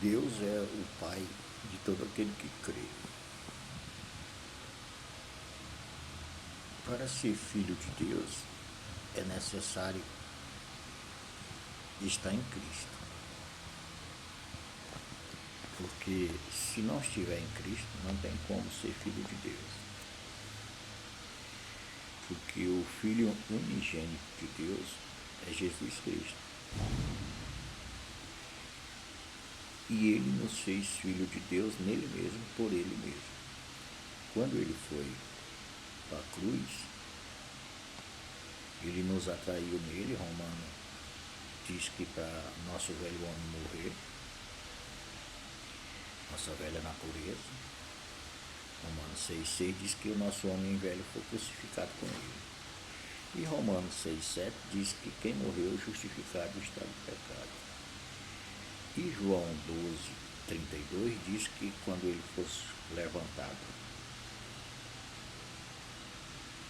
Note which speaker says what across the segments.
Speaker 1: Deus é o Pai de todo aquele que crê. Para ser filho de Deus, é necessário estar em Cristo. Porque se não estiver em Cristo, não tem como ser filho de Deus. Porque o Filho unigênito de Deus é Jesus Cristo. E ele nos fez filho de Deus nele mesmo, por ele mesmo. Quando ele foi para a cruz, ele nos atraiu nele. Romano diz que para nosso velho homem morrer, nossa velha natureza, Romanos 6,6 diz que o nosso homem velho foi crucificado com ele. E Romanos 6,7 diz que quem morreu justificado está no pecado. E João 12,32 diz que quando ele fosse levantado,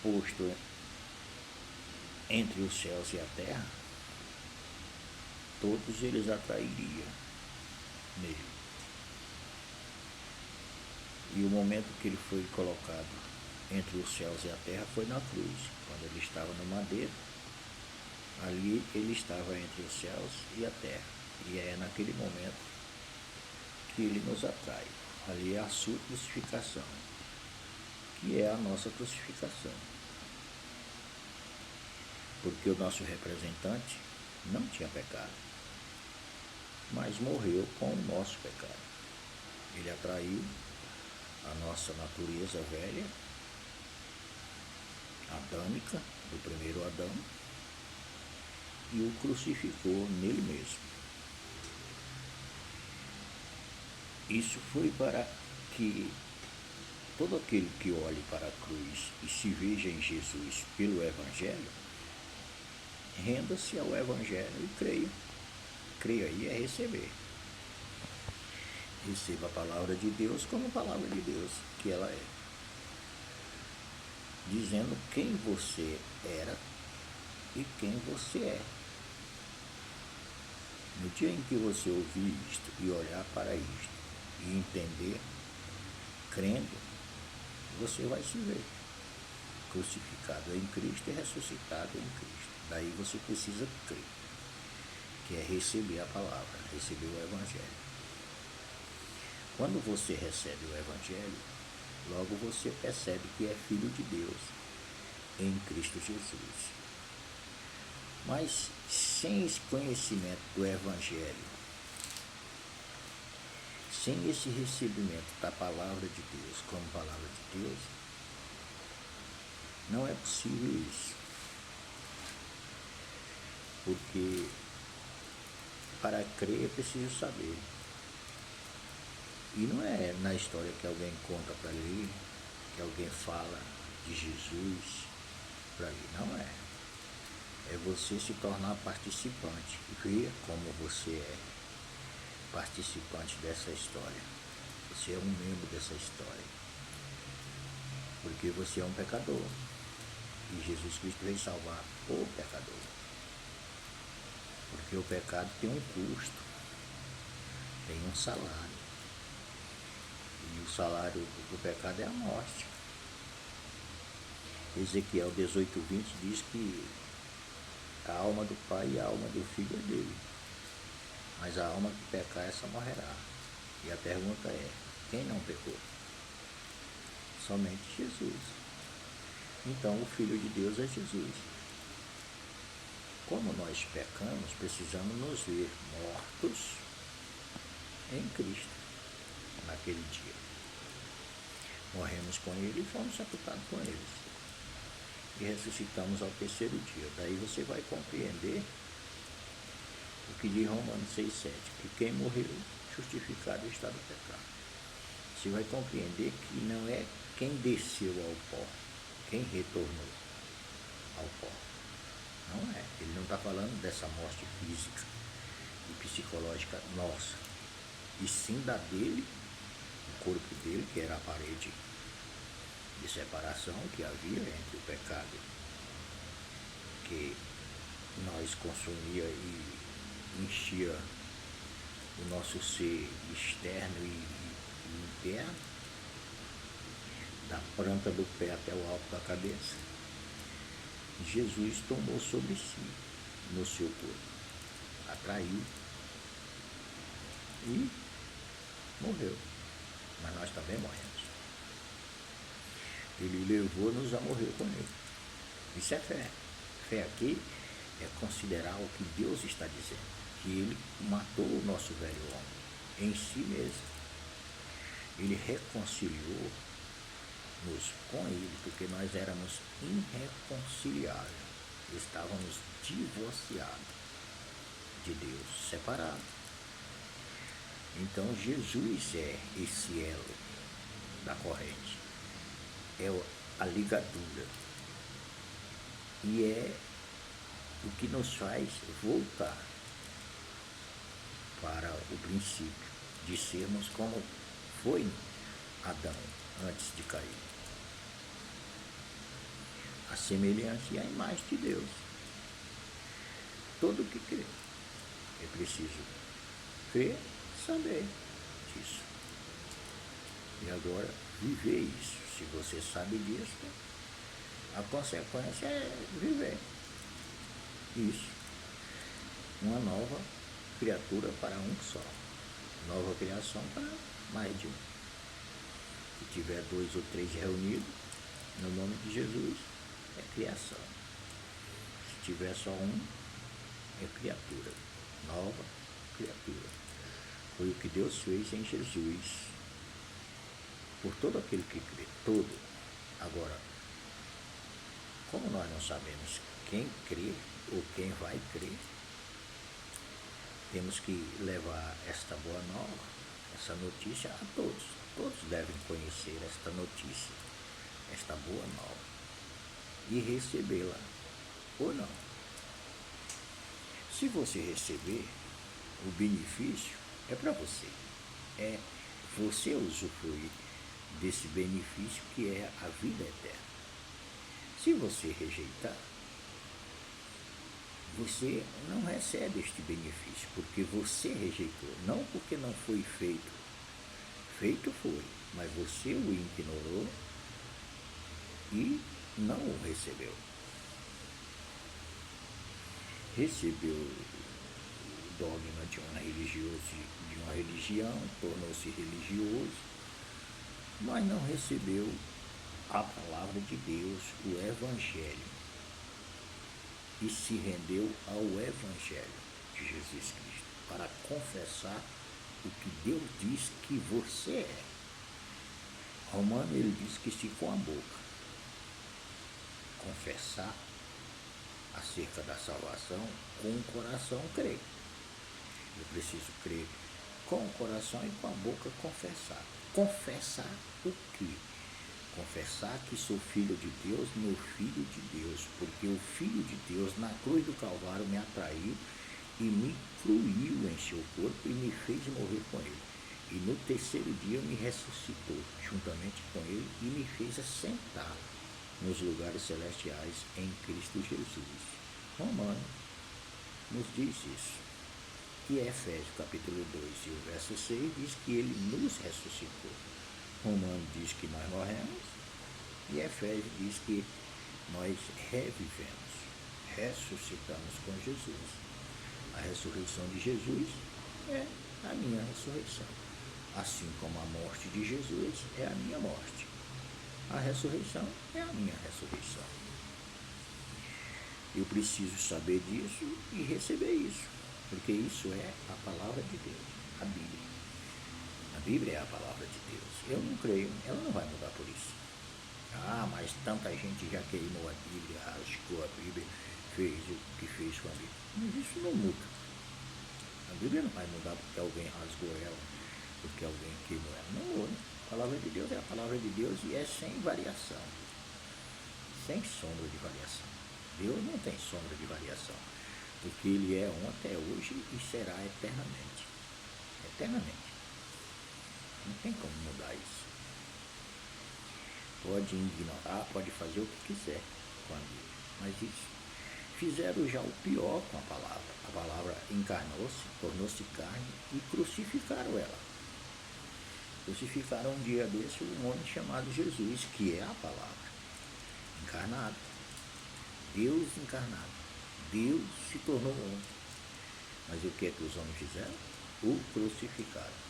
Speaker 1: posto entre os céus e a terra, todos eles atrairiam nele. E o momento que ele foi colocado entre os céus e a terra foi na cruz, quando ele estava no madeiro. Ali ele estava entre os céus e a terra. E é naquele momento que ele nos atrai. Ali é a sua crucificação, que é a nossa crucificação. Porque o nosso representante não tinha pecado, mas morreu com o nosso pecado. Ele atraiu a nossa natureza velha, adâmica, do primeiro Adão, e o crucificou nele mesmo. Isso foi para que todo aquele que olhe para a cruz e se veja em Jesus pelo Evangelho, renda-se ao Evangelho e creia. Creia aí é receber. Receba a palavra de Deus como palavra de Deus, que ela é. Dizendo quem você era e quem você é. No dia em que você ouvir isto e olhar para isto e entender, crendo, você vai se ver crucificado em Cristo e ressuscitado em Cristo. Daí você precisa crer, que é receber a palavra, receber o Evangelho. Quando você recebe o Evangelho, logo você percebe que é filho de Deus em Cristo Jesus. Mas sem esse conhecimento do Evangelho, sem esse recebimento da palavra de Deus como palavra de Deus, não é possível isso. Porque para crer é preciso saber. E não é na história que alguém conta para ler, que alguém fala de Jesus para ler, não é. É você se tornar participante, ver como você é participante dessa história. Você é um membro dessa história. Porque você é um pecador. E Jesus Cristo veio salvar o pecador. Porque o pecado tem um custo, tem um salário. E o salário do pecado é a morte. Ezequiel 18:20 diz que a alma do pai e a alma do filho é dele. Mas a alma que pecar, essa morrerá. E a pergunta é, quem não pecou? Somente Jesus. Então o Filho de Deus é Jesus. Como nós pecamos, precisamos nos ver mortos em Cristo naquele dia. Morremos com ele e fomos sepultados com ele. E ressuscitamos ao terceiro dia. Daí você vai compreender o que diz Romanos 6,7, que quem morreu, justificado está do pecado. Você vai compreender que não é quem desceu ao pó, quem retornou ao pó. Não é. Ele não está falando dessa morte física e psicológica nossa, e sim da dele, o corpo dele, que era a parede de separação que havia entre o pecado que nós consumia e enchia o nosso ser externo e interno, da planta do pé até o alto da cabeça, Jesus tomou sobre si, no seu corpo, atraiu e morreu. Mas nós também morremos. Ele levou-nos a morrer com ele. Isso é fé. Fé aqui é considerar o que Deus está dizendo, que ele matou o nosso velho homem em si mesmo. Ele reconciliou-nos com ele, porque nós éramos irreconciliáveis, estávamos divorciados de Deus, separados. Então Jesus é esse elo da corrente, é a ligadura, e é o que nos faz voltar para o princípio de sermos como foi Adão antes de cair, a semelhança e a imagem de Deus. Todo que crê é preciso crer, saber disso, e agora viver isso. Se você sabe disso, a consequência é viver isso. Uma nova criatura para um só, nova criação para mais de um. Se tiver 2 ou 3 reunidos no nome de Jesus, é criação. Se tiver só um, é criatura, nova criatura. Foi o que Deus fez em Jesus por todo aquele que crê, todo. Agora, como nós não sabemos quem crê ou quem vai crer, temos que levar esta boa nova, essa notícia a todos. Todos devem conhecer esta notícia, esta boa nova, e recebê-la ou não. Se você receber, o benefício é para você. É você usufruir desse benefício que é a vida eterna. Se você rejeitar, você não recebe este benefício, porque você rejeitou, não porque não foi feito. Feito foi, mas você o ignorou e não o recebeu. Recebeu o dogma de uma religião, tornou-se religioso, mas não recebeu a palavra de Deus, o Evangelho, e se rendeu ao Evangelho de Jesus Cristo, para confessar o que Deus diz que você é. Romano, ele diz que se com a boca confessar acerca da salvação, com o coração crer. Eu preciso crer com o coração e com a boca confessar. Confessar o quê? Confessar que sou filho de Deus, meu filho de Deus, porque o Filho de Deus na cruz do Calvário me atraiu e me incluiu em seu corpo e me fez morrer com ele. E no terceiro dia me ressuscitou juntamente com ele e me fez assentar nos lugares celestiais em Cristo Jesus. Romano nos diz isso. E Efésios capítulo 2 e o verso 6 diz que ele nos ressuscitou. Romano diz que nós morremos e Efésios diz que nós revivemos, ressuscitamos com Jesus. A ressurreição de Jesus é a minha ressurreição, assim como a morte de Jesus é a minha morte. A ressurreição é a minha ressurreição. Eu preciso saber disso e receber isso, porque isso é a palavra de Deus, a Bíblia. A Bíblia é a palavra de Deus. Eu não creio, ela não vai mudar por isso. Ah, mas tanta gente já queimou a Bíblia, rasgou a Bíblia, fez o que fez com a Bíblia. Mas isso não muda. A Bíblia não vai mudar porque alguém rasgou ela, porque alguém queimou ela. Não muda. A palavra de Deus é a palavra de Deus e é sem variação, sem sombra de variação. Deus não tem sombra de variação, porque Ele é ontem, é hoje e será eternamente. Eternamente. Não tem como mudar isso. Pode ignorar, pode fazer o que quiser com a Bíblia, mas isso. Fizeram já o pior com a palavra. A A palavra encarnou-se, tornou-se carne e crucificaram ela. Crucificaram um dia desse um homem chamado Jesus, que é a palavra encarnado. Deus encarnado. Deus se tornou homem. Mas o que é que os homens fizeram? O crucificaram.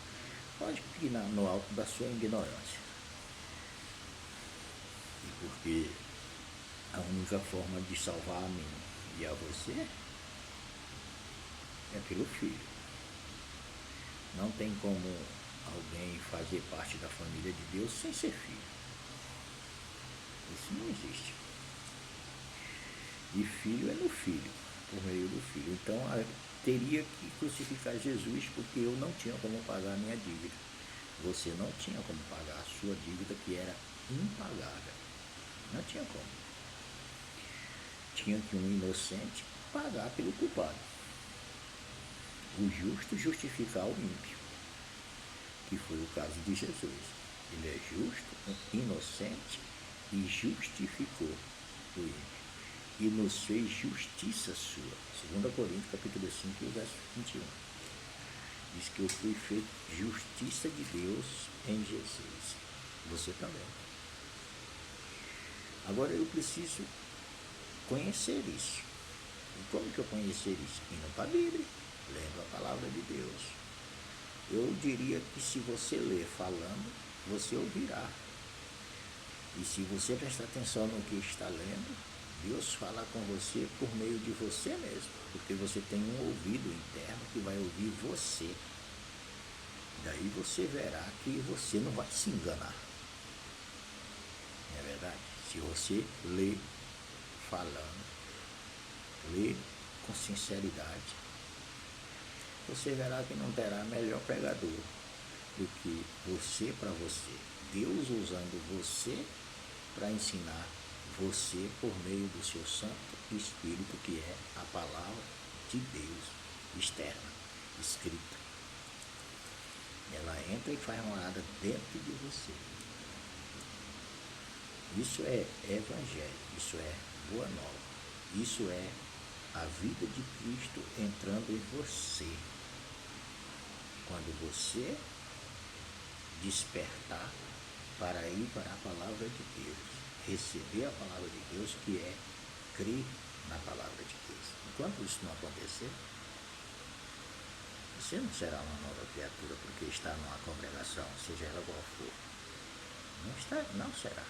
Speaker 1: Pode que no alto da sua ignorância. E porque a única forma de salvar a mim e a você é pelo Filho. Não tem como alguém fazer parte da família de Deus sem ser filho. Isso não existe. E filho é no Filho, por meio do Filho. Então teria que crucificar Jesus, porque eu não tinha como pagar a minha dívida. Você não tinha como pagar a sua dívida, que era impagável. Não tinha como. Tinha que um inocente pagar pelo culpado. O justo justificar o ímpio, que foi o caso de Jesus. Ele é justo, inocente e justificou o ímpio. E nos fez justiça sua. 2 Coríntios, capítulo 5, verso 21. Diz que eu fui feito justiça de Deus em Jesus. Você também. Agora eu preciso conhecer isso. E como que eu conhecer isso? Indo para a Bíblia, lendo a palavra de Deus. Eu diria que se você ler falando, você ouvirá. E se você prestar atenção no que está lendo, Deus fala com você por meio de você mesmo, porque você tem um ouvido interno que vai ouvir você. Daí você verá que você não vai se enganar. Não é verdade? Se você lê falando, lê com sinceridade, você verá que não terá melhor pregador do que você para você. Deus usando você para ensinar você por meio do seu Santo Espírito, que é a palavra de Deus externa, escrita. Ela entra e faz morada dentro de você. Isso é evangelho, isso é boa nova, isso é a vida de Cristo entrando em você. Quando você despertar para ir para a palavra de Deus, receber a palavra de Deus, que é crer na palavra de Deus. Enquanto isso não acontecer, você não será uma nova criatura porque está numa congregação, seja ela qual for. Não será.